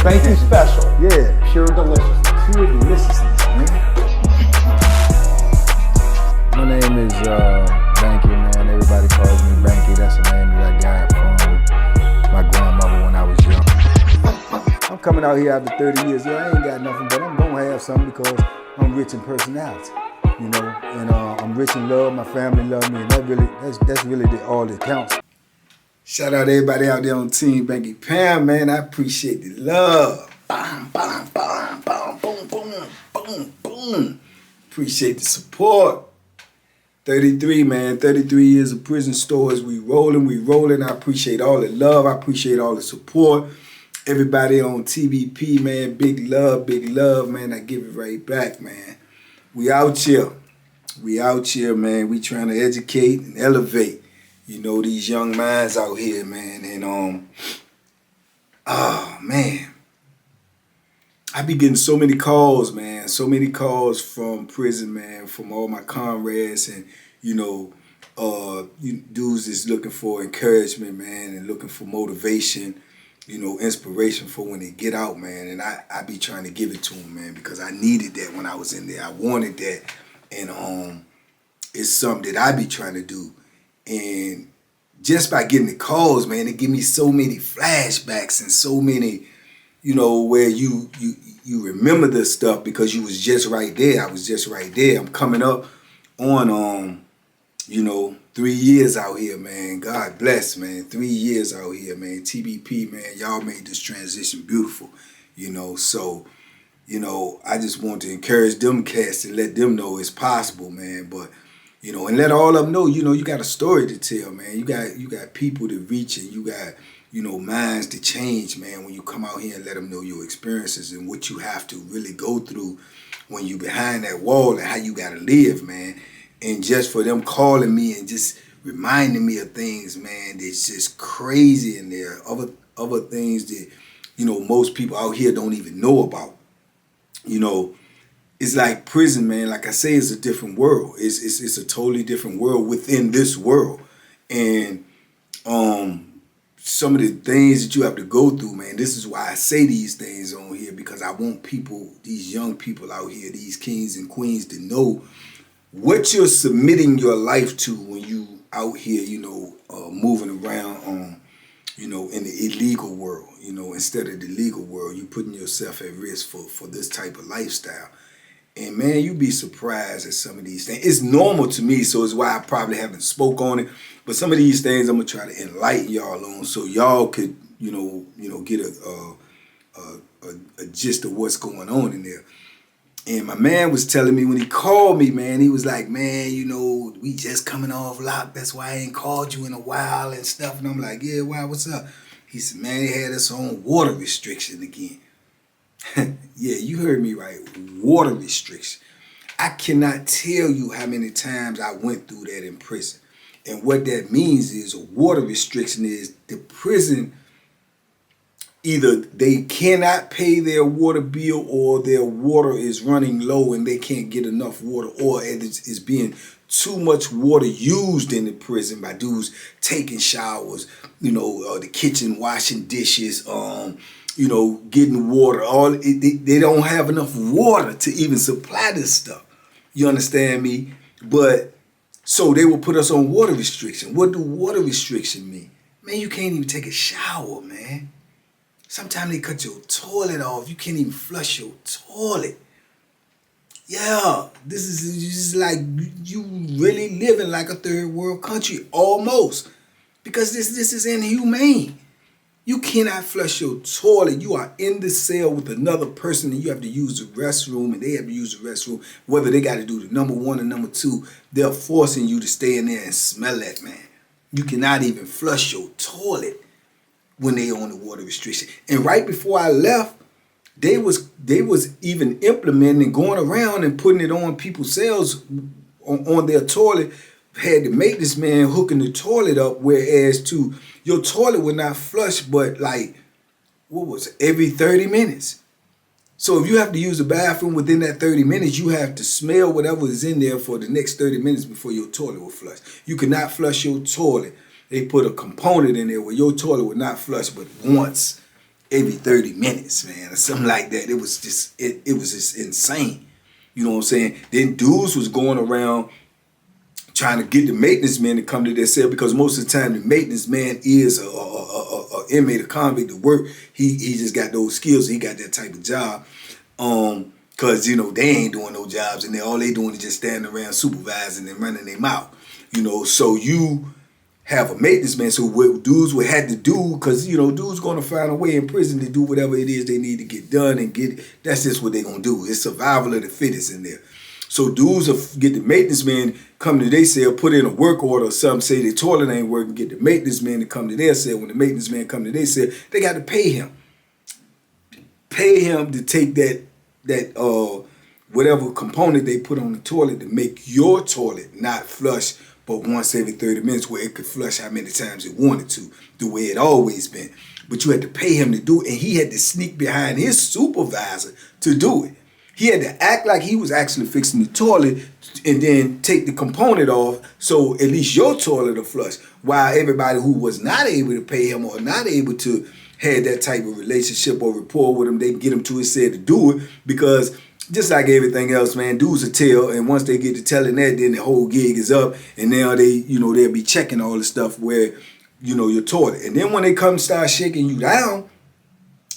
Banky special. Yeah. Pure deliciousness. Pure deliciousness, man. My name is Banky, man. Everybody calls me Banky. That's a name that I got from my grandmother when I was young. I'm coming out here after 30 years. Yeah, I ain't got nothing, but I'm gonna have something because I'm rich in personality, you know, and I'm rich in love. My family love me, and that's really all that counts. Shout out to everybody out there on Team Banky Pound, man. I appreciate the love. Bam, bam, bam, bam, boom, boom, boom, boom. Appreciate the support. 33, man. 33 years of prison stories. We rolling. I appreciate all the love. I appreciate all the support. Everybody on TBP, man. Big love, man. I give it right back, man. We out here, man. We trying to educate and elevate, you know, these young minds out here, man. And oh man, I be getting so many calls, man. So many calls from prison, man, from all my comrades, and you know, dudes is looking for encouragement, man, and looking for motivation, you know, inspiration for when they get out, man. And I be trying to give it to them, man, because I needed that when I was in there. I wanted that, and it's something that I be trying to do. And just by getting the calls, man, it give me so many flashbacks and so many, you know, where you remember this stuff because you was just right there. I was just right there. I'm coming up on, you know, 3 years out here, man. God bless, man. 3 years out here, man. TBP, man, y'all made this transition beautiful, you know. So, you know, I just want to encourage them cats and let them know it's possible, man. But, you know, and let all of them know, you know, you got a story to tell, man. You got people to reach, and you got, you know, minds to change, man, when you come out here and let them know your experiences and what you have to really go through when you behind that wall and how you got to live, man. And just for them calling me and just reminding me of things, man, that's just crazy, and there are other things that, you know, most people out here don't even know about. You know, it's like prison, man. Like I say, it's a different world. It's a totally different world within this world. And some of the things that you have to go through, man, this is why I say these things on here, because I want people, these young people out here, these kings and queens, to know what you're submitting your life to when you out here, you know, moving around, you know, in the illegal world, you know, instead of the legal world. You putting yourself at risk for this type of lifestyle. And man, you be surprised at some of these things. It's normal to me, so it's why I probably haven't spoke on it. But some of these things I'm gonna try to enlighten y'all on, so y'all could, you know, get a gist of what's going on in there. And my man was telling me when he called me, man, he was like, man, you know, we just coming off lock. That's why I ain't called you in a while and stuff. And I'm like, yeah, wow, what's up? He said, man, they had us on water restriction again. Yeah, you heard me right. Water restriction. I cannot tell you how many times I went through that in prison. And what that means is a water restriction is the prison, either they cannot pay their water bill, or their water is running low and they can't get enough water, or it's being too much water used in the prison by dudes taking showers, you know, the kitchen washing dishes, you know, getting water. They don't have enough water to even supply this stuff. You understand me? But so they will put us on water restriction. What do water restriction mean? Man, you can't even take a shower, man. Sometimes they cut your toilet off. You can't even flush your toilet. Yeah, this is just like you really living like a third world country, almost. Because this is inhumane. You cannot flush your toilet. You are in the cell with another person, and you have to use the restroom, and they have to use the restroom. Whether they got to do the number one or number two, they're forcing you to stay in there and smell that, man. You cannot even flush your toilet when they on the water restriction. And right before I left, they was even implementing and going around and putting it on people's cells on their toilet. Had to make this man hooking the toilet up, whereas to your toilet would not flush, but like, what was it, every 30 minutes. So if you have to use the bathroom within that 30 minutes, you have to smell whatever is in there for the next 30 minutes before your toilet will flush. You cannot flush your toilet. They put a component in there where your toilet would not flush but once every 30 minutes, man, or something like that. It was just insane. You know what I'm saying? Then dudes was going around trying to get the maintenance man to come to their cell, because most of the time the maintenance man is a inmate, a convict to work. He just got those skills. He got that type of job. Cause they ain't doing no jobs, and all they doing is just standing around supervising and running their mouth. So you have a maintenance man. So what dudes would have to do, because dudes gonna find a way in prison to do whatever it is they need to get done and get. That's just what they gonna do. It's survival of the fittest in there. So dudes will get the maintenance man come to their cell, put in a work order or something, say the toilet ain't working, get the maintenance man to come to their cell. When the maintenance man come to their cell, they got to pay him. Pay him to take that whatever component they put on the toilet to make your toilet not flush but once every 30 minutes, where it could flush how many times it wanted to, the way it always been. But you had to pay him to do it, and he had to sneak behind his supervisor to do it. He had to act like he was actually fixing the toilet and then take the component off so at least your toilet will flush, while everybody who was not able to pay him or not able to have that type of relationship or rapport with him, they get him to his cell to do it, because just like everything else, man, dudes will tell, and once they get to telling that, then the whole gig is up, and now they'll be checking all the stuff where, your toilet. And then when they come start shaking you down,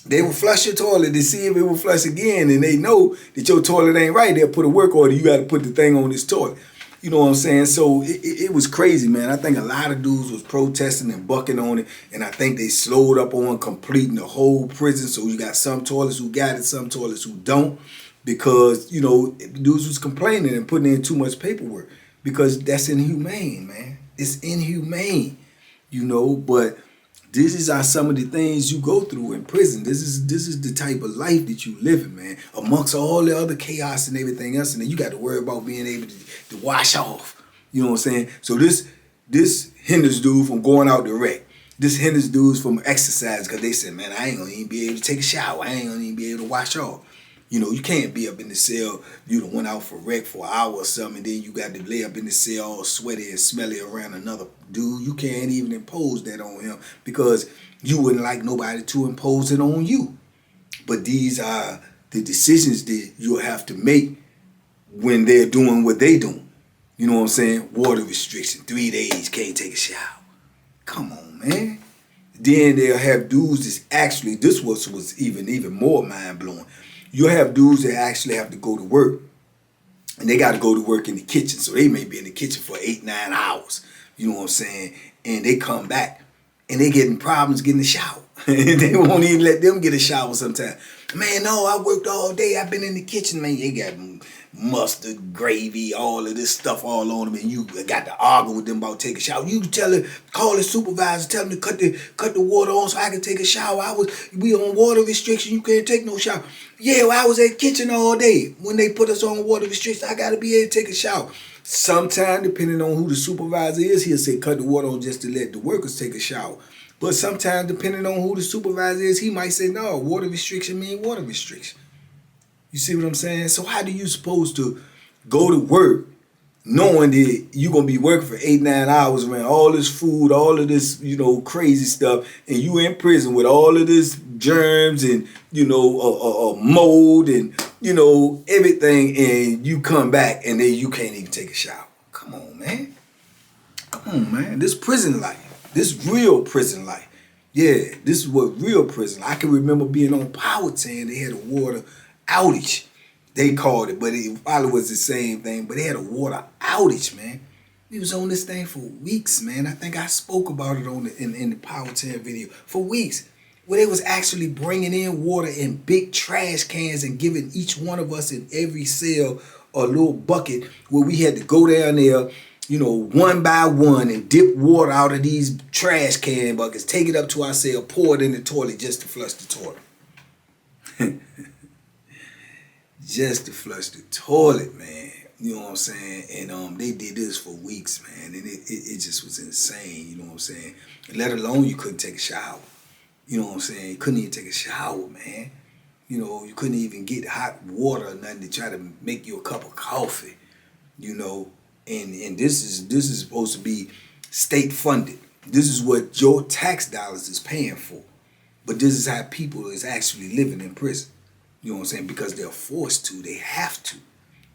they will flush your toilet to see if it will flush again, and they know that your toilet ain't right. They'll put a work order. You got to put the thing on this toilet. You know what I'm saying? So it was crazy, man. I think a lot of dudes was protesting and bucking on it, and I think they slowed up on completing the whole prison. So you got some toilets who got it, some toilets who don't, because, dudes was complaining and putting in too much paperwork, because that's inhumane, man. It's inhumane, but this is some of the things you go through in prison. This is the type of life that you living, man, amongst all the other chaos and everything else. And then you got to worry about being able to wash off. You know what I'm saying? So this hinders dude from going out to wreck. This hinders dudes from exercise, because they said, man, I ain't going to even be able to take a shower. I ain't going to even be able to wash off. You can't be up in the cell, you done went out for rec for an hour or something, and then you got to lay up in the cell all sweaty and smelly around another dude. You can't even impose that on him, because you wouldn't like nobody to impose it on you. But these are the decisions that you'll have to make when they're doing what they doing. You know what I'm saying? Water restriction, 3 days, can't take a shower. Come on, man. Then they'll have dudes that's actually, this was even more mind-blowing. You'll have dudes that actually have to go to work, and they got to go to work in the kitchen. So they may be in the kitchen for 8-9 hours. You know what I'm saying? And they come back, and they getting problems getting a shower. They won't even let them get a shower sometimes. Man, no, I worked all day. I've been in the kitchen, man. They got mustard, gravy, all of this stuff all on them, and you got to argue with them about taking a shower. You call the supervisor, tell them to cut the water on so I can take a shower. We on water restriction. You can't take no shower. Yeah, well, I was at the kitchen all day. When they put us on water restriction, I got to be able to take a shower. Sometimes, depending on who the supervisor is, he'll say cut the water on just to let the workers take a shower. But sometimes, depending on who the supervisor is, he might say, no, water restriction means water restriction. You see what I'm saying? So how do you supposed to go to work knowing that you're going to be working for 8-9 hours around all this food, all of this, crazy stuff, and you in prison with all of this germs and, mold and, everything, and you come back and then you can't even take a shower. Come on, man. Come on, man. This prison life. This real prison life. Yeah, this is what real prison. I can remember being on Powhatan. They had a water outage, they called it, but it probably was the same thing. But they had a water outage, man. We was on this thing for weeks, man. I think I spoke about it in the Powhatan video for weeks, where they was actually bringing in water in big trash cans and giving each one of us in every cell a little bucket, where we had to go down there, one by one, and dip water out of these trash can buckets, take it up to our cell, pour it in the toilet just to flush the toilet. Just to flush the toilet, man. You know what I'm saying? And they did this for weeks, man. And it just was insane, you know what I'm saying? And let alone you couldn't take a shower. You know what I'm saying? You couldn't even take a shower, man. You couldn't even get hot water or nothing to try to make you a cup of coffee, And this is supposed to be state funded. This is what your tax dollars is paying for. But this is how people is actually living in prison. You know what I'm saying? Because they're forced to. They have to.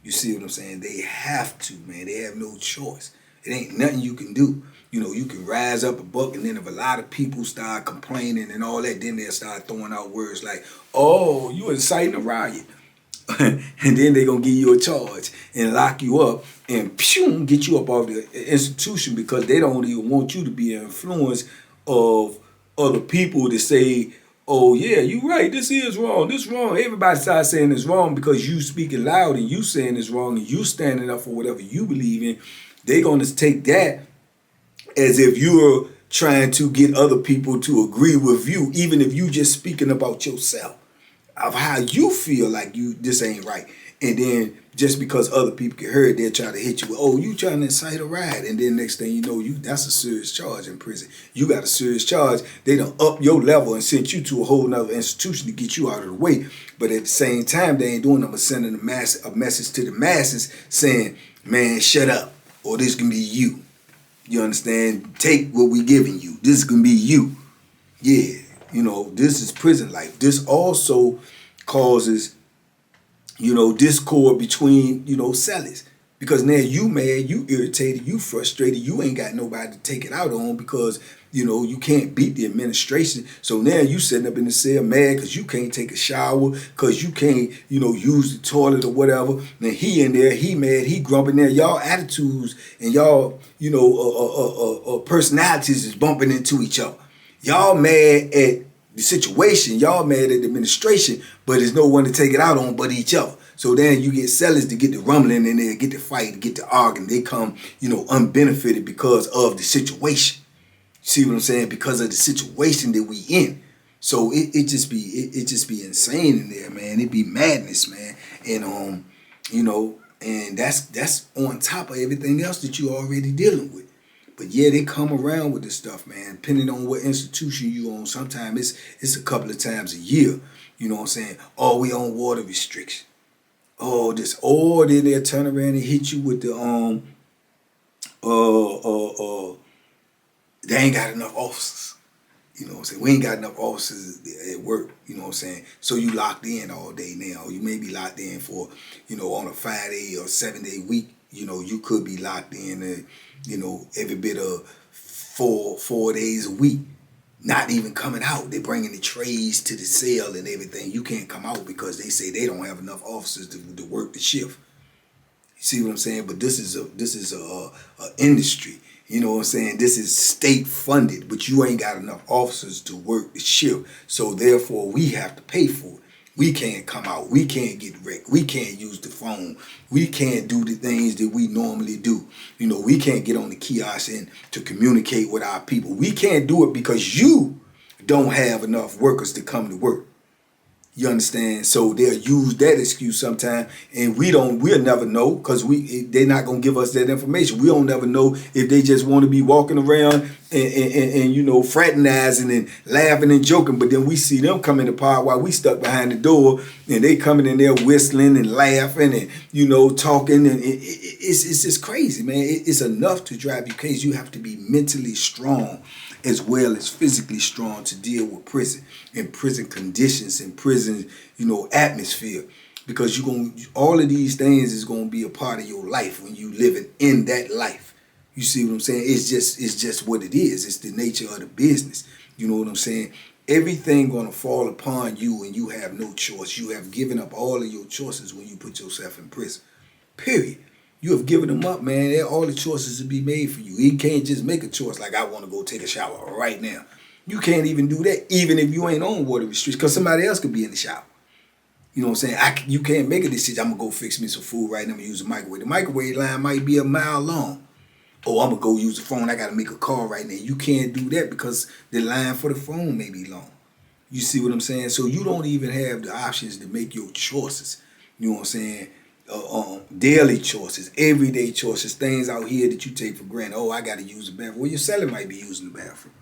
You see what I'm saying? They have to, man. They have no choice. It ain't nothing you can do. You know, you can rise up a buck, and then if a lot of people start complaining and all that, then they'll start throwing out words like, oh, you inciting a riot. And then they're going to give you a charge and lock you up and pew, get you up off the institution because they don't even want you to be an influence of other people to say, oh, yeah, you're right, this is wrong, this is wrong. Everybody starts saying it's wrong because you speaking loud and you saying it's wrong and you standing up for whatever you believe in. They're going to take that as if you're trying to get other people to agree with you, even if you just speaking about yourself, of how you feel like this ain't right. And then just because other people can hear it, they'll try to hit you with, oh, you trying to incite a riot. And then next thing you know, that's a serious charge in prison. You got a serious charge. They done up your level and sent you to a whole nother institution to get you out of the way. But at the same time, they ain't doing nothing but sending a message to the masses saying, man, shut up, or this can be you. You understand? Take what we giving you. This can be you. Yeah. You know, this is prison life. This also causes, discord between, cellies. Because now you mad, you irritated, you frustrated, you ain't got nobody to take it out on because, you can't beat the administration. So now you sitting up in the cell mad because you can't take a shower, because you can't, use the toilet or whatever. Then he in there, he mad, he grumping there. Y'all attitudes and y'all, personalities is bumping into each other. Y'all mad at the situation, y'all mad at the administration, but there's no one to take it out on but each other. So then you get sellers to get the rumbling and they get the fight, get the arguing. They come, unbenefited because of the situation. See what I'm saying? Because of the situation that we in. So it just be insane in there, man. It be madness, man. And and that's on top of everything else that you already dealing with. But yeah, they come around with this stuff, man. Depending on what institution you on, sometimes it's a couple of times a year. You know what I'm saying? Oh, we on water restriction. Oh, this. Or then they'll turn around and hit you with the they ain't got enough officers. You know what I'm saying? We ain't got enough officers at work. You know what I'm saying? So you locked in all day now. You may be locked in for, on a 5-day or 7-day week. You could be locked in, every bit of four days a week, not even coming out. They're bringing the trays to the cell and everything. You can't come out because they say they don't have enough officers to work the shift. You see what I'm saying? But this is a industry. You know what I'm saying? This is state funded, but you ain't got enough officers to work the shift. So therefore, we have to pay for it. We can't come out. We can't get wrecked. We can't use the phone. We can't do the things that we normally do. We can't get on the kiosk and to communicate with our people. We can't do it because you don't have enough workers to come to work. You understand? So they'll use that excuse sometime, and we'll never know because they're not gonna give us that information. We don't never know if they just want to be walking around and fraternizing and laughing and joking, but then we see them come in the park while we stuck behind the door, and they coming in there whistling and laughing and talking, and it's just crazy, man. It's enough to drive you crazy. You have to be mentally strong as well as physically strong to deal with prison and prison conditions and prison, atmosphere. Because all of these things is gonna be a part of your life when you living in that life. You see what I'm saying? It's just what it is. It's the nature of the business. You know what I'm saying? Everything gonna fall upon you and you have no choice. You have given up all of your choices when you put yourself in prison. Period. You have given them up, man. All the choices will be made for you. You can't just make a choice like I want to go take a shower right now. You can't even do that, even if you ain't on water restriction, because somebody else could be in the shower. You know what I'm saying? You can't make a decision. I'm going to go fix me some food right now. I'm going to use the microwave. The microwave line might be a mile long. Oh, I'm going to go use the phone. I got to make a call right now. You can't do that because the line for the phone may be long. You see what I'm saying? So you don't even have the options to make your choices. You know what I'm saying? Daily choices, everyday choices, things out here that you take for granted. Oh, I got to use the bathroom. Well, your seller might be using the bathroom.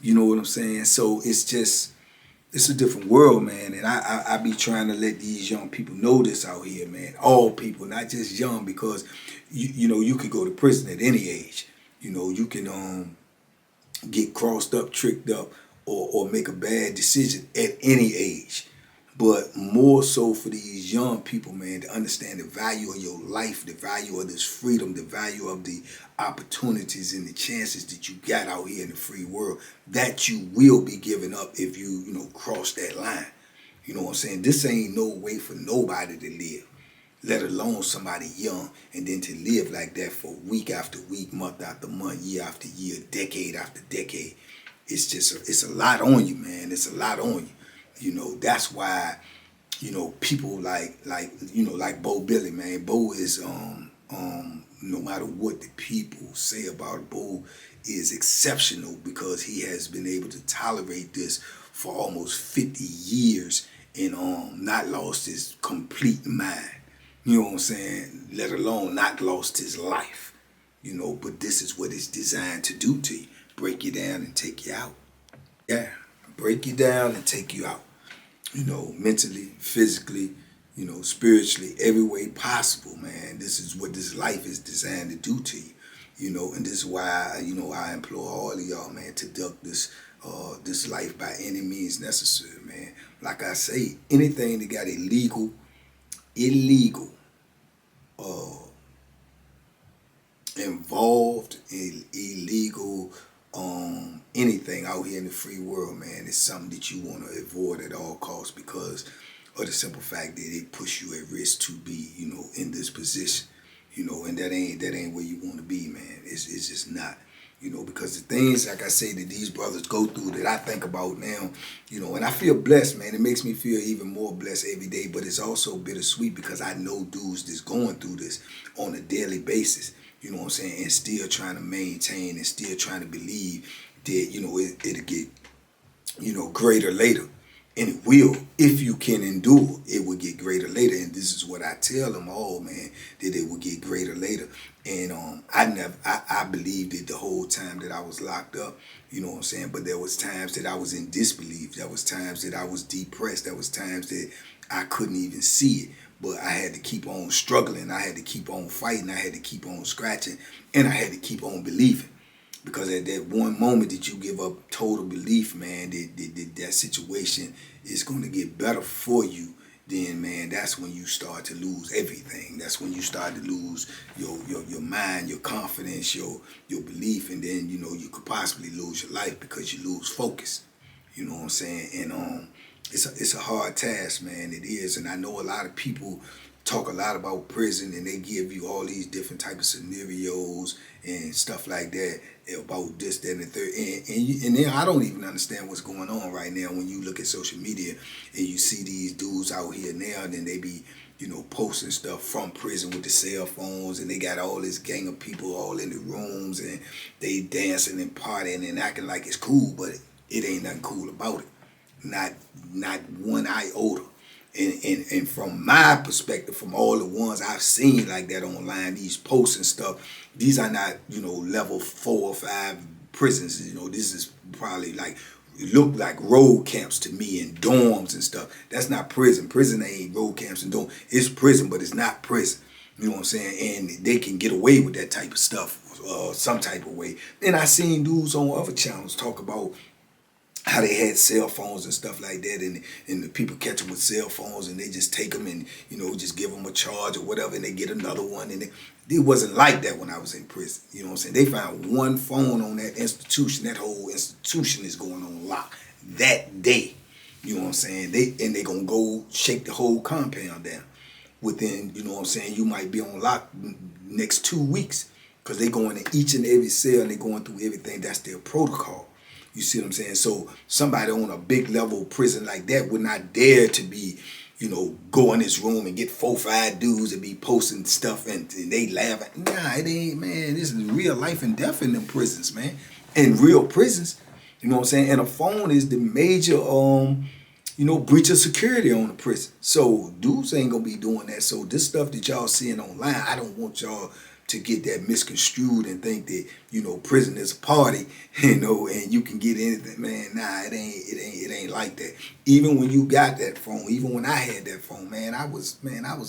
You know what I'm saying? So it's a different world, man. And I be trying to let these young people know this out here, man. All people, not just young, because you could go to prison at any age. You can get crossed up, tricked up, or make a bad decision at any age. But more so for these young people, man, to understand the value of your life, the value of this freedom, the value of the opportunities and the chances that you got out here in the free world that you will be giving up if you cross that line. You know what I'm saying? This ain't no way for nobody to live, let alone somebody young, and then to live like that for week after week, month after month, year after year, decade after decade. It's a lot on you, man. It's a lot on you. That's why, people like Bo Billy, man. Bo is no matter what the people say about Bo, is exceptional because he has been able to tolerate this for almost 50 years and not lost his complete mind. You know what I'm saying? Let alone not lost his life. But this is what it's designed to do to you. Break you down and take you out. Yeah. Break you down and take you out. Mentally, physically, spiritually, every way possible, man. This is what this life is designed to do to you. And this is why, I implore all of y'all, man, to duck this life by any means necessary, man. Like I say, anything that got illegal, involved in illegal, anything out here in the free world, man, is something that you want to avoid at all costs because of the simple fact that it puts you at risk to be, in this position, and that ain't where you want to be, man. It's just not, because the things, like I say, that these brothers go through that I think about now, and I feel blessed, man. It makes me feel even more blessed every day, but it's also bittersweet because I know dudes that's going through this on a daily basis. You know what I'm saying? And still trying to maintain and still trying to believe that, it'll get, greater later. And it will, if you can endure, it will get greater later. And this is what I tell them all, man, that it will get greater later. And I believed it the whole time that I was locked up, you know what I'm saying? But there was times that I was in disbelief. There was times that I was depressed. There was times that I couldn't even see it. But I had to keep on struggling. I had to keep on fighting. I had to keep on scratching. And I had to keep on believing. Because at that one moment that you give up total belief, man, that situation is going to get better for you, then, man, that's when you start to lose everything. That's when you start to lose your mind, your confidence, your belief. And then, you could possibly lose your life because you lose focus. You know what I'm saying? And it's a hard task, man. It is. And I know a lot of people talk a lot about prison and they give you all these different type of scenarios and stuff like that about this, that, and the third. And then I don't even understand what's going on right now when you look at social media and you see these dudes out here now and then they be, posting stuff from prison with the cell phones and they got all this gang of people all in the rooms and they dancing and partying and acting like it's cool, but it ain't nothing cool about it. Not one iota. And from my perspective, from all the ones I've seen like that online, these posts and stuff, these are not, level 4 or 5 prisons. This is probably like, it look like road camps to me and dorms and stuff. That's not prison. Prison ain't road camps and dorms. It's prison, but it's not prison. You know what I'm saying? And they can get away with that type of stuff some type of way. And I seen dudes on other channels talk about how they had cell phones and stuff like that, and the people catch them with cell phones and they just take them and just give them a charge or whatever and they get another one. And it wasn't like that when I was in prison. You know what I'm saying? They found one phone on that institution. That whole institution is going on lock that day. You know what I'm saying? They gonna go shake the whole compound down. Within, you might be on lock next 2 weeks because they going in each and every cell and they going through everything. That's their protocol. You see what I'm saying? So somebody on a big level prison like that would not dare to be, go in this room and get 4, 5 dudes and be posting stuff and they laughing. Nah, it ain't, man. This is real life and death in them prisons, man. In real prisons. You know what I'm saying? And a phone is the major, breach of security on the prison. So dudes ain't gonna be doing that. So this stuff that y'all seeing online, I don't want y'all to get that misconstrued and think that, prison is a party, and you can get anything. Man, nah, it ain't like that. Even when you got that phone, even when I had that phone, man, I was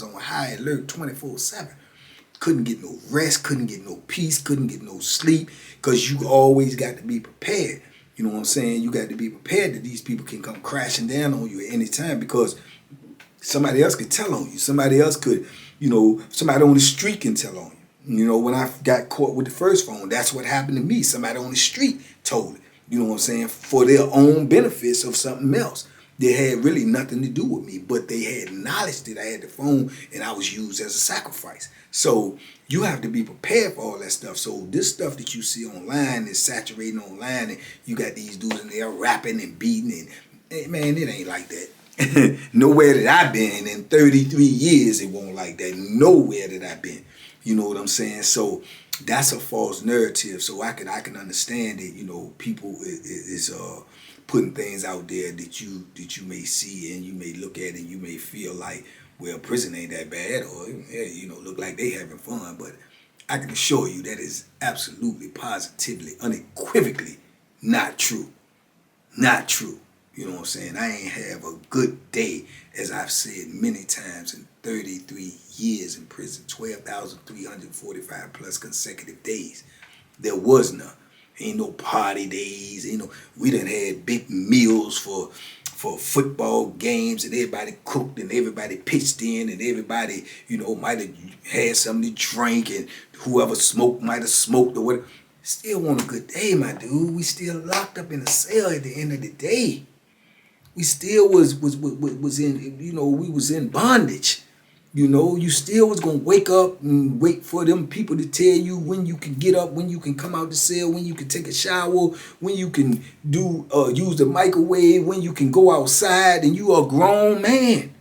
on high alert 24/7. Couldn't get no rest, couldn't get no peace, couldn't get no sleep, because you always got to be prepared. You know what I'm saying? You got to be prepared that these people can come crashing down on you at any time, because somebody else could tell on you. Somebody else could, somebody on the street can tell on you. You know, when I got caught with the first phone, that's what happened to me. Somebody on the street told it. You know what I'm saying? For their own benefits of something else. They had really nothing to do with me, but they had knowledge that I had the phone and I was used as a sacrifice. So you have to be prepared for all that stuff. So this stuff that you see online is saturating online, and you got these dudes in there rapping and beating, and hey, man, it ain't like that. Nowhere that I've been in 33 years, it won't like that. Nowhere that I've been. You know what I'm saying? So that's a false narrative. So I can understand it. People is putting things out there that you may see and you may look at and you may feel like, well, prison ain't that bad, or look like they having fun. But I can assure you that is absolutely, positively, unequivocally not true. Not true. You know what I'm saying? I ain't have a good day, as I've said many times, in 33 years in prison, 12,345 plus consecutive days. There was none. Ain't no party days. We done had big meals for football games, and everybody cooked and everybody pitched in, and everybody, might have had something to drink, and whoever smoked might have smoked or whatever. Still want a good day, my dude. We still locked up in a cell at the end of the day. We still was in, we was in bondage. You still was going to wake up and wait for them people to tell you when you can get up, when you can come out the cell, when you can take a shower, when you can use the microwave, when you can go outside, and you are a grown man.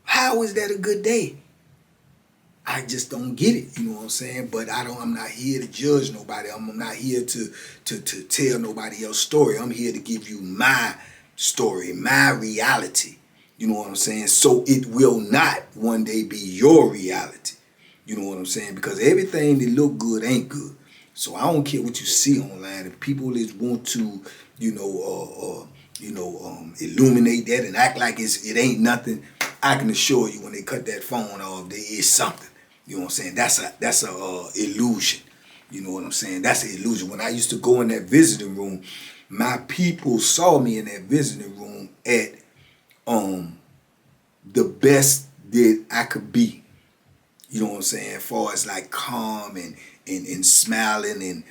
How is that a good day? I just don't get it, you know what I'm saying? But I'm not here to judge nobody. I'm not here to tell nobody else's story. I'm here to give you my story, my reality. You know what I'm saying? So it will not one day be your reality. You know what I'm saying? Because everything that look good ain't good. So I don't care what you see online. If people just want to, illuminate that and act like it ain't nothing, I can assure you when they cut that phone off, there is something. You know what I'm saying? That's a illusion. You know what I'm saying? That's an illusion. When I used to go in that visiting room, my people saw me in that visiting room at the best that I could be. You know what I'm saying? As far as like calm and smiling and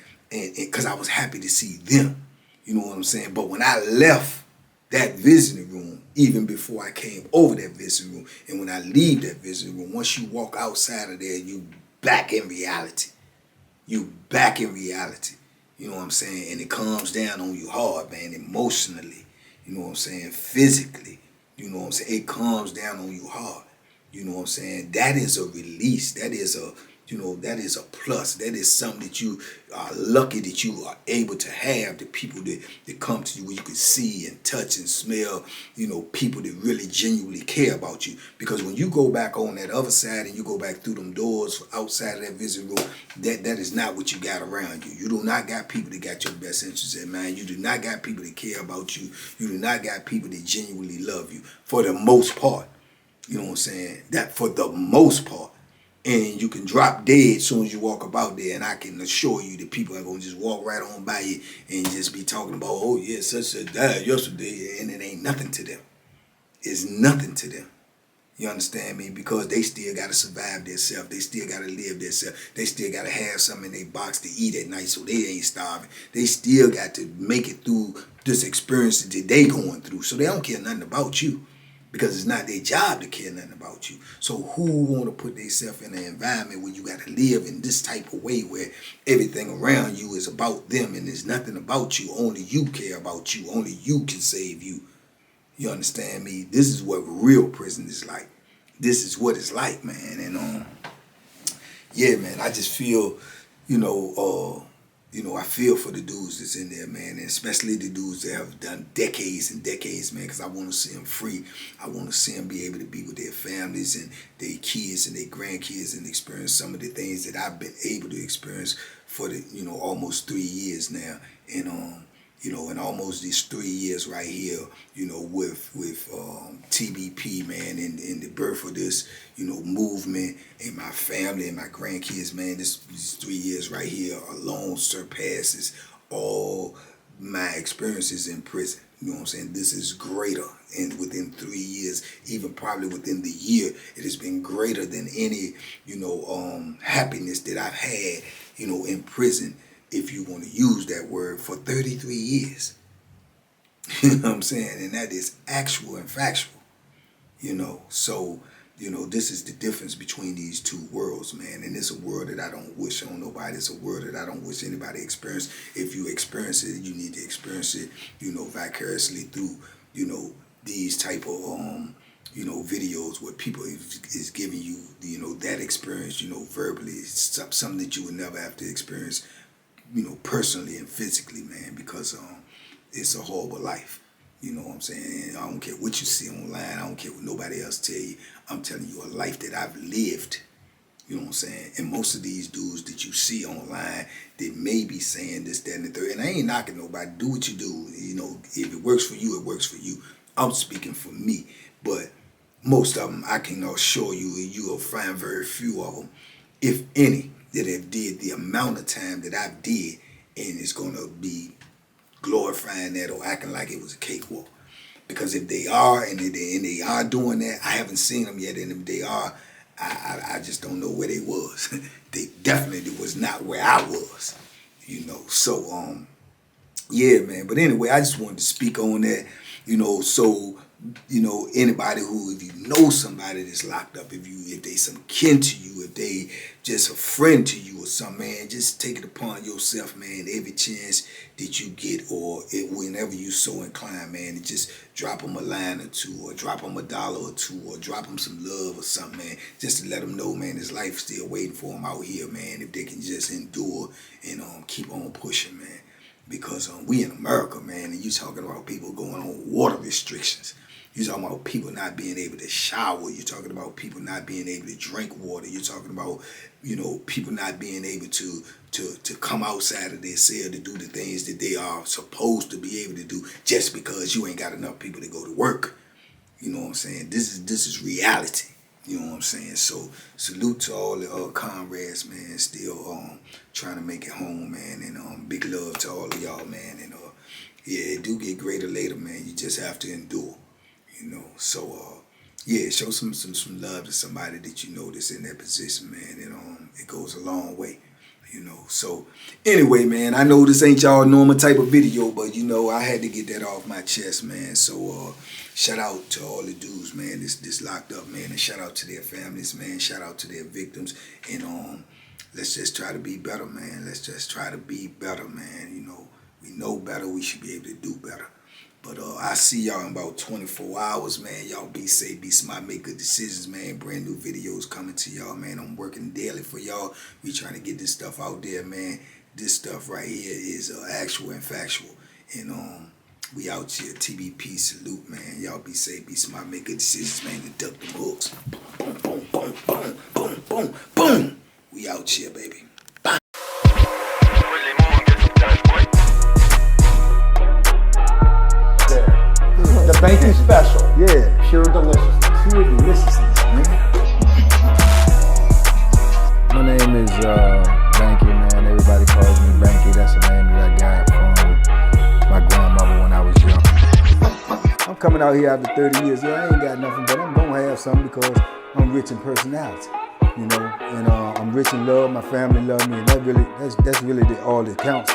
because I was happy to see them. You know what I'm saying? But when I left that visiting room, even before I came over that visiting room, and when I leave that visiting room, once you walk outside of there, you back in reality. You back in reality. You know what I'm saying? And it comes down on you hard, man, emotionally. You know what I'm saying? Physically. You know what I'm saying? It comes down on you hard. You know what I'm saying? That is a release. That is a plus. That is something that you are lucky that you are able to have, the people that come to you where you can see and touch and smell, people that really genuinely care about you. Because when you go back on that other side and you go back through them doors outside of that visiting room, that is not what you got around you. You do not got people that got your best interests in mind. You do not got people that care about you. You do not got people that genuinely love you for the most part. You know what I'm saying? That for the most part. And you can drop dead as soon as you walk about there, and I can assure you that people are going to just walk right on by you and just be talking about, oh yeah, such a died yesterday, and it ain't nothing to them. It's nothing to them. You understand me? Because they still got to survive themselves. They still got to live themselves. They still got to have something in their box to eat at night so they ain't starving. They still got to make it through this experience that they going through. So they don't care nothing about you. Because it's not their job to care nothing about you. So who want to put themselves in an environment where you got to live in this type of way where everything around you is about them and there's nothing about you. Only you care about you. Only you can save you. You understand me? This is what real prison is like. This is what it's like, man. And yeah, man, I just feel, I feel for the dudes that's in there, man, and especially the dudes that have done decades and decades, man, because I want to see them free. I want to see them be able to be with their families and their kids and their grandkids and experience some of the things that I've been able to experience for the, almost 3 years now. And, in almost these 3 years right here, with TBP, man, and the birth of this, movement and my family and my grandkids, man, these 3 years right here alone surpasses all my experiences in prison. You know what I'm saying? This is greater, and within 3 years, even probably within the year, it has been greater than any, happiness that I've had, in prison, if you want to use that word, for 33 years. You know what I'm saying? And that is actual and factual, So, this is the difference between these two worlds, man. And it's a world that I don't wish on nobody. It's a world that I don't wish anybody experience. If you experience it, you need to experience it, vicariously through, these type of, videos where people is giving you, that experience, verbally. It's something that you would never have to experience, personally and physically, man, because it's a horrible life. You know what I'm saying? I don't care what you see online. I don't care what nobody else tell you. I'm telling you a life that I've lived. You know what I'm saying? And most of these dudes that you see online, they may be saying this, that, and the third. And I ain't knocking nobody. Do what you do. If it works for you, it works for you. I'm speaking for me. But most of them, I can assure you, you'll find very few of them, if any, that have did the amount of time that I've did, and it's going to be glorifying that or acting like it was a cakewalk. Because if they are, and they are doing that, I haven't seen them yet, and if they are, I just don't know where they was. They definitely was not where I was, So, yeah, man. But anyway, I just wanted to speak on that, so, anybody who, if you know somebody that's locked up, if they some kin to you, if they just a friend to you or something, man, just take it upon yourself, man, every chance that you get, or whenever you so inclined, man, to just drop them a line or two, or drop them $1 or two, or drop them some love or something, man, just to let them know, man, this life still waiting for them out here, man, if they can just endure and keep on pushing, man. Because we in America, man, and you talking about people going on water restrictions. You're talking about people not being able to shower. You're talking about people not being able to drink water. You're talking about, people not being able to come outside of their cell to do the things that they are supposed to be able to do just because you ain't got enough people to go to work. You know what I'm saying? This is reality. You know what I'm saying? So salute to all the comrades, man, still trying to make it home, man, and big love to all of y'all, man. And yeah, it do get greater later, man. You just have to endure. So yeah, show some love to somebody that you know that's in that position, man, and it goes a long way, So anyway, man, I know this ain't y'all normal type of video, but I had to get that off my chest, man. So shout out to all the dudes, man, this locked up, man, and shout out to their families, man. Shout out to their victims, and let's just try to be better, man. Let's just try to be better, man. We know better. We should be able to do better. But I see y'all in about 24 hours, man. Y'all be safe, be smart, make good decisions, man. Brand new videos coming to y'all, man. I'm working daily for y'all. We trying to get this stuff out there, man. This stuff right here is actual and factual. And we out here. TBP, salute, man. Y'all be safe, be smart, make good decisions, man. And duck them hooks. Boom, boom, boom, boom, boom, boom, boom. We out here, baby. The Banky special. Yeah. Pure deliciousness. Pure deliciousness, man. My name is Banky, man. Everybody calls me Banky. That's the name that I got from my grandmother when I was young. I'm coming out here after 30 years. Yeah, I ain't got nothing, but I'm gonna have something because I'm rich in personality, and I'm rich in love. My family love me, and that's really all that counts.